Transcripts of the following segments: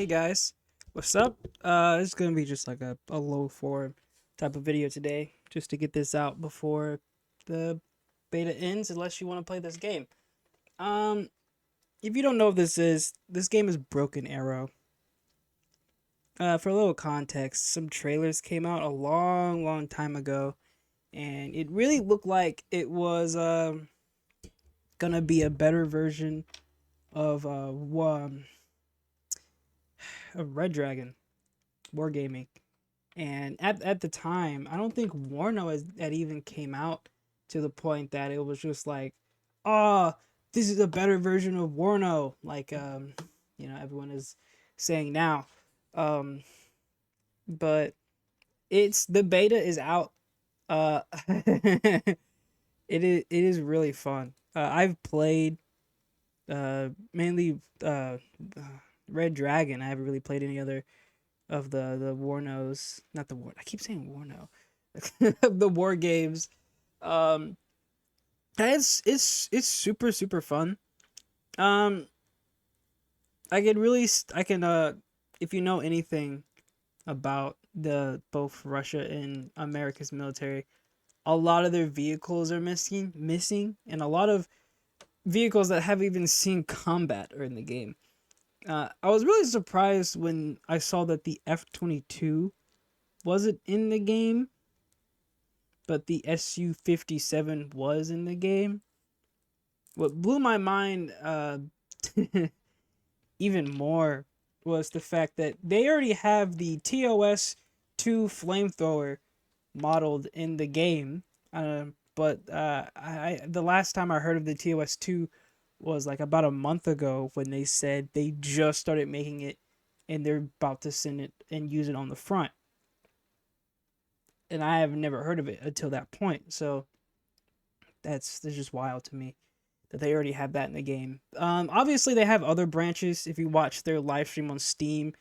Hey guys, what's up? It's gonna be just like a low form type of video today, just to get this out before the beta ends, unless you want to play this game. Um, if you don't know what this game is Broken Arrow. For a little context, some trailers came out a long time ago, and it really looked like it was gonna be a better version of of Red Dragon wargaming. And at the time, I don't think Warno had even came out to the point that it was just like, oh, this is a better version of Warno, like everyone is saying now. Um, but it's the beta is out. It is really fun. I've played mainly Red Dragon. I haven't really played any other of the Warnos, not the war. I keep saying Warno, the war games. Um, it's super fun. Um, I can if you know anything about the both Russia and America's military, a lot of their vehicles are missing, and a lot of vehicles that haven't even seen combat are in the game. I was really surprised when I saw that the F-22 wasn't in the game, but the Su-57 was in the game. What blew my mind even more was the fact that they already have the TOS-2 flamethrower modeled in the game. But the last time I heard of the TOS-2 was like about a month ago when they said they just started making it and they're about to send it and use it on the front. And I have never heard of it until that point. So that's just wild to me that they already have that in the game. Obviously they have other branches. If you watch their live stream on Steam,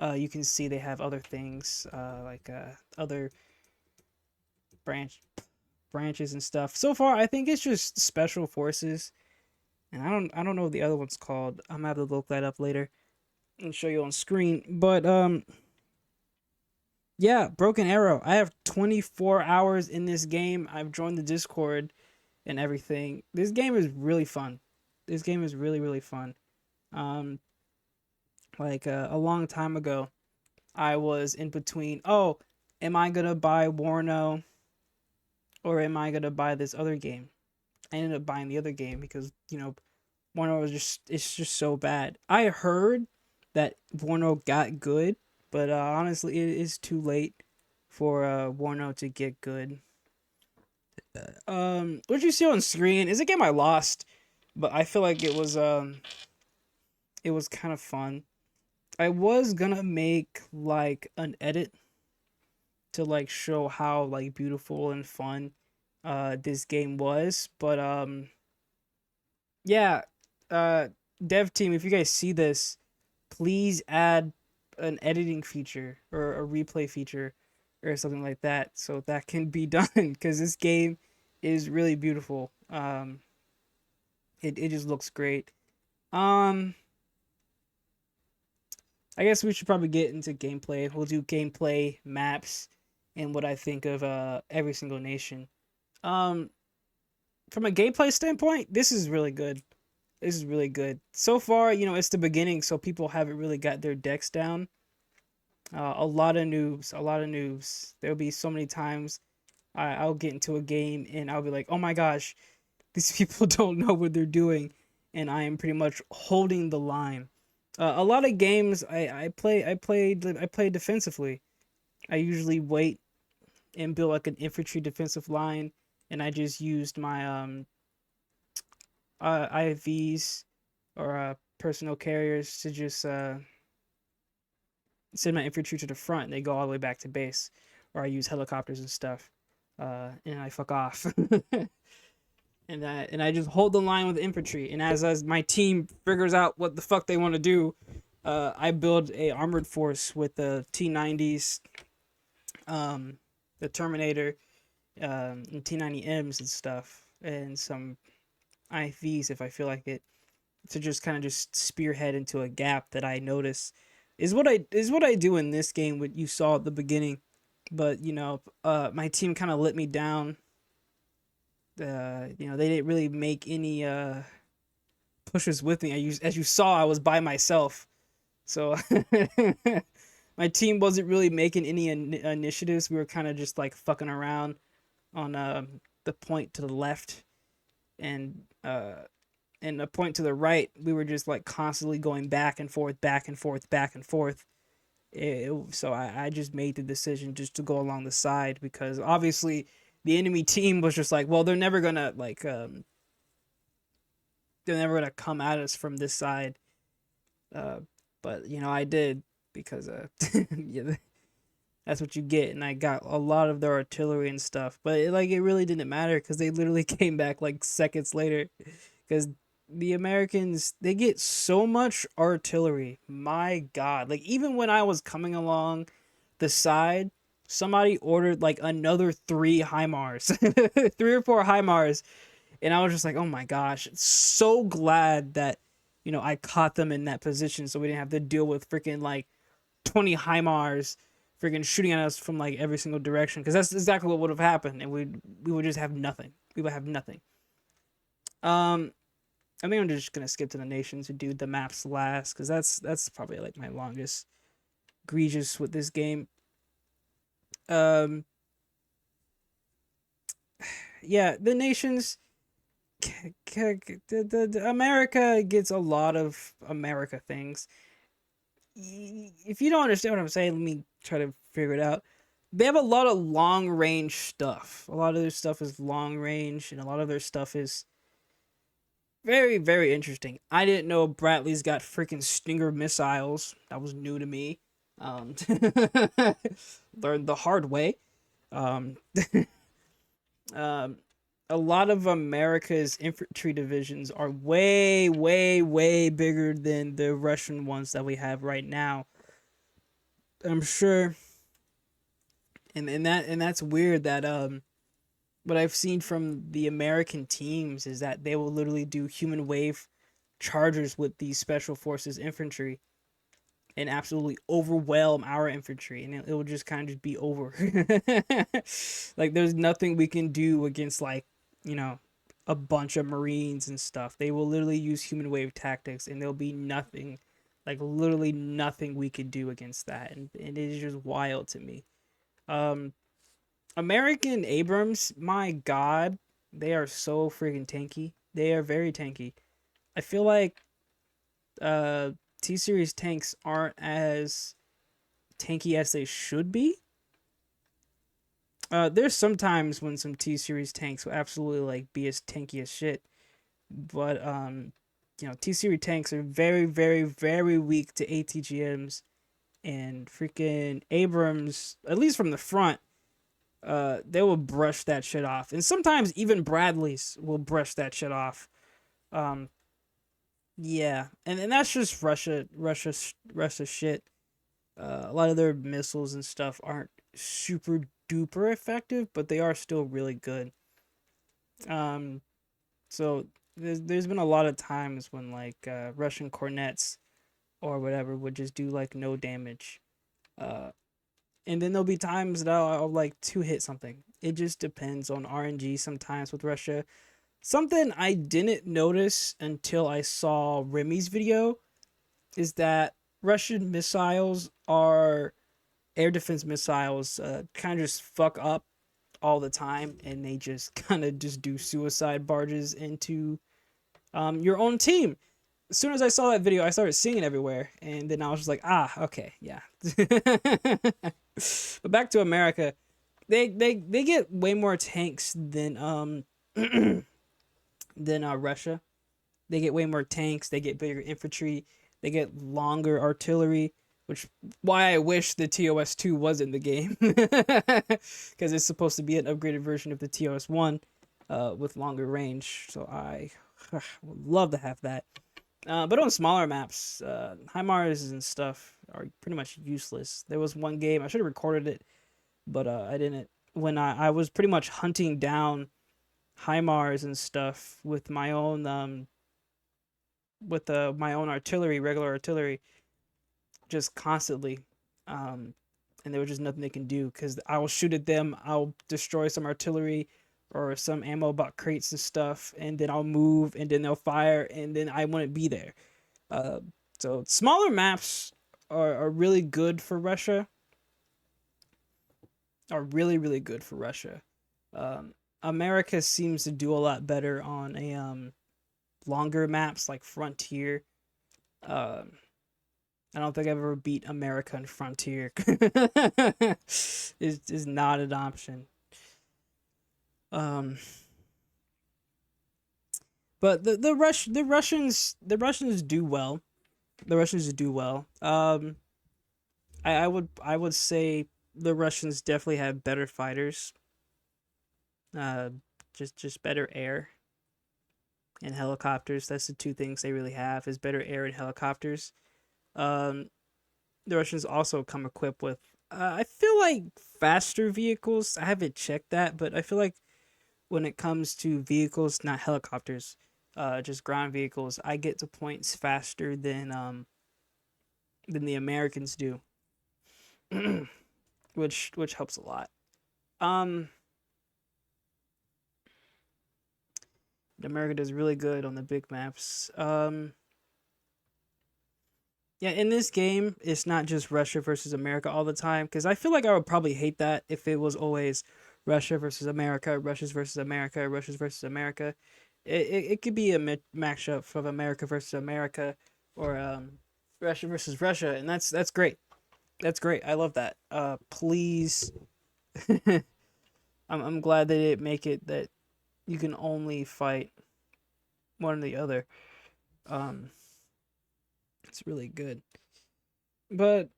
you can see they have other things like other branches and stuff. So far, I think it's just special forces, and I don't know what the other one's called. I'm gonna have to look that up later and show you on screen. But yeah, Broken Arrow. I have 24 hours in this game. I've joined the Discord and everything. This game is really fun. This game is really fun. Um, like a long time ago, I was in between. Oh, am I gonna buy Warno or am I gonna buy this other game? I ended up buying the other game because Warno was it's just so bad. I heard that Warno got good, but honestly, it is too late for Warno to get good. What you see on screen is a game I lost, but I feel like it was kind of fun. I was gonna make like an edit to like show how like beautiful and fun this game was, but yeah, uh dev team, if you guys see this, please add an editing feature or a replay feature or something like that so that can be done because this game is really beautiful. It just looks great. um I guess we should probably get into gameplay. We'll do gameplay, maps, and what I think of every single nation. Um, from a gameplay standpoint, this is really good. This is really good. So far, it's the beginning, so people haven't really got their decks down. A lot of noobs, a lot of noobs. There'll be so many times I'll get into a game and I'll be like, oh my gosh, these people don't know what they're doing, and I am pretty much holding the line. A lot of games I play defensively. I usually wait and build like an infantry defensive line, and I just used my IVs or personal carriers to just send my infantry to the front. And they go all the way back to base, or I use helicopters and stuff, and I fuck off. And I just hold the line with the infantry. And as my team figures out what the fuck they want to do, I build a armored force with the T90s, um, the Terminator, and T90Ms and stuff, and some IVs if I feel like it, to just kind of just spearhead into a gap that I notice is what I do in this game. What you saw at the beginning, but my team kind of let me down. They didn't really make any pushes with me. As you saw, I was by myself, so my team wasn't really making any initiatives. We were kind of just like fucking around on the point to the left, and the point to the right. We were just like constantly going back and forth, back and forth, back and forth. So I just made the decision just to go along the side because obviously the enemy team was just like, well, they're never gonna come at us from this side. Uh, but I did because yeah, that's what you get, and I got a lot of their artillery and stuff. But it really didn't matter because they literally came back like seconds later. Because the Americans, they get so much artillery. My God, like even when I was coming along the side, somebody ordered like another three HIMARS, 3 or 4 HIMARS, and I was just like, oh my gosh, so glad that I caught them in that position, so we didn't have to deal with freaking like 20 HIMARS freaking shooting at us from like every single direction, because that's exactly what would have happened, and we would just have nothing. We would have nothing. Um, I think I'm just gonna skip to the nations and do the maps last, because that's probably like my longest egregious with this game. Um, yeah, the nations. The America gets a lot of America things. If you don't understand what I'm saying, let me try to figure it out. They have a lot of long range stuff. A lot of their stuff is long range, and a lot of their stuff is very, very interesting. I didn't know Bradley's got freaking Stinger missiles. That was new to me. Um, learned the hard way. Um, um, a lot of America's infantry divisions are way, way, way bigger than the Russian ones that we have right now. I'm sure, and that's weird that what I've seen from the American teams is that they will literally do human wave chargers with these special forces infantry and absolutely overwhelm our infantry, and it will just kind of just be over. Like there's nothing we can do against like you know a bunch of Marines and stuff. They will literally use human wave tactics, and there'll be nothing, like literally nothing we could do against that, and it is just wild to me. Um, American Abrams, my God, they are so freaking tanky. They are very tanky. I feel like uh T series tanks aren't as tanky as they should be. There's sometimes when some T series tanks will absolutely like be as tanky as shit, but T series tanks are very, very, very weak to ATGMs, and freaking Abrams, at least from the front, they will brush that shit off, and sometimes even Bradleys will brush that shit off. Um, yeah, and that's just Russia shit. A lot of their missiles and stuff aren't super duper effective, but they are still really good. Um, so there's been a lot of times when like Russian cornets or whatever would just do like no damage. Uh, and then there'll be times that I'll like two hit something. It just depends on RNG sometimes with Russia. Something I didn't notice until I saw Remy's video is that Russian missiles are air defense missiles kind of just fuck up all the time, and they just kind of just do suicide barges into your own team. As soon as I saw that video, I started seeing it everywhere, and then I was just like, okay, yeah. But back to America, they get way more tanks than Russia. They get way more tanks. They get bigger infantry. They get longer artillery, which why I wish the TOS2 was in the game, because it's supposed to be an upgraded version of the TOS1 with longer range. So I would love to have that. But on smaller maps, HIMARS and stuff are pretty much useless. There was one game, I should have recorded it, but I didn't. When I was pretty much hunting down HIMARS and stuff with my own my own artillery, regular artillery. just constantly. And there was just nothing they can do because I will shoot at them. I'll destroy some artillery or some ammo about crates and stuff, and then I'll move, and then they'll fire, and then I wouldn't be there. Uh, so smaller maps are really good for Russia. Are really really good for Russia. Um, America seems to do a lot better on a longer maps like Frontier. Um, I don't think I've ever beat America in Frontier. is not an option. Um, but the Russians do well. The Russians do well. I would say the Russians definitely have better fighters. Uh, just better air and helicopters. That's the two things they really have is better air and helicopters. Um, the Russians also come equipped with I feel like faster vehicles. I haven't checked that, but I feel like when it comes to vehicles, not helicopters, just ground vehicles, I get to points faster than the Americans do, which helps a lot. Um, America does really good on the big maps. Yeah, in this game, it's not just Russia versus America all the time because I feel like I would probably hate that if it was always Russia versus America, Russia's versus America, Russia's versus America. It could be a matchup of America versus America or Russia versus Russia, and that's great. That's great. I love that. Please, I'm glad they didn't make it that you can only fight one or the other. Um, it's really good. But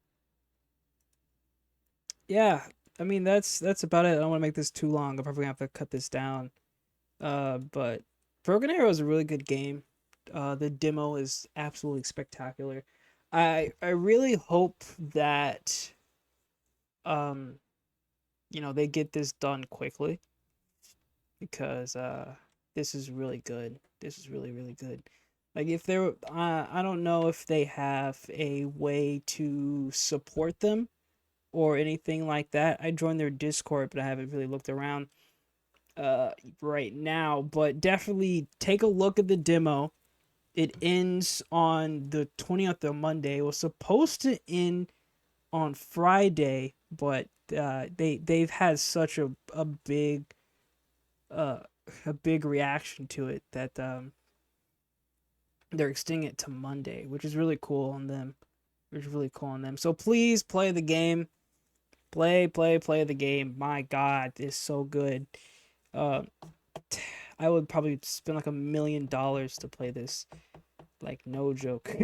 yeah, I mean that's about it. I don't want to make this too long. I'm probably gonna have to cut this down. But Broken Arrow is a really good game. The demo is absolutely spectacular. I really hope that um they get this done quickly because this is really good. This is really really good. Like if there, I don't know if they have a way to support them or anything like that. I joined their Discord, but I haven't really looked around right now. But definitely take a look at the demo. It ends on the 20th of Monday. It was supposed to end on Friday, but they've had such uh a big reaction to it that they're extending it to Monday, which is really cool on them. Which is really cool on them. So please play the game. Play the game. My God, it's so good. Uh, I would probably spend like $1 million to play this. Like no joke.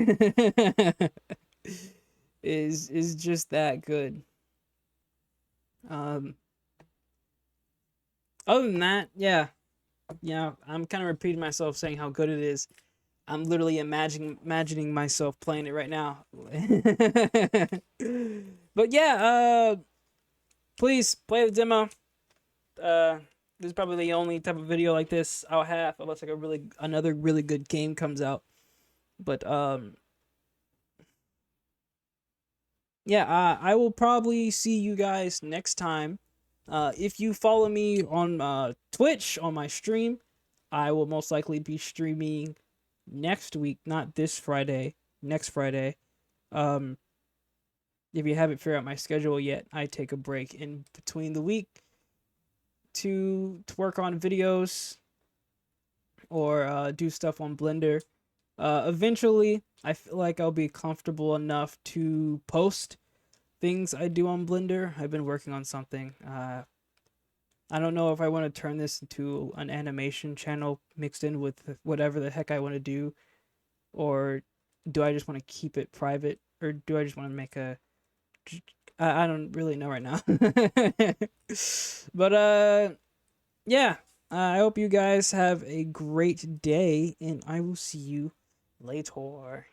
Is just that good. Um, other than that, yeah, I'm kind of repeating myself saying how good it is. I'm literally imagining myself playing it right now. But yeah, please play the demo. This is probably the only type of video like this I'll have unless like another really good game comes out. But yeah, I will probably see you guys next time. If you follow me on Twitch on my stream, I will most likely be streaming next week, not this Friday, next Friday. Um, if you haven't figured out my schedule yet, I take a break in between the week to work on videos or do stuff on Blender. Eventually, I feel like I'll be comfortable enough to post things I do on Blender. I've been working on something. I don't know if I want to turn this into an animation channel mixed in with whatever the heck I want to do, or do I just want to keep it private, or do I just want to make a I don't really know right now. But yeah, I hope you guys have a great day, and I will see you later.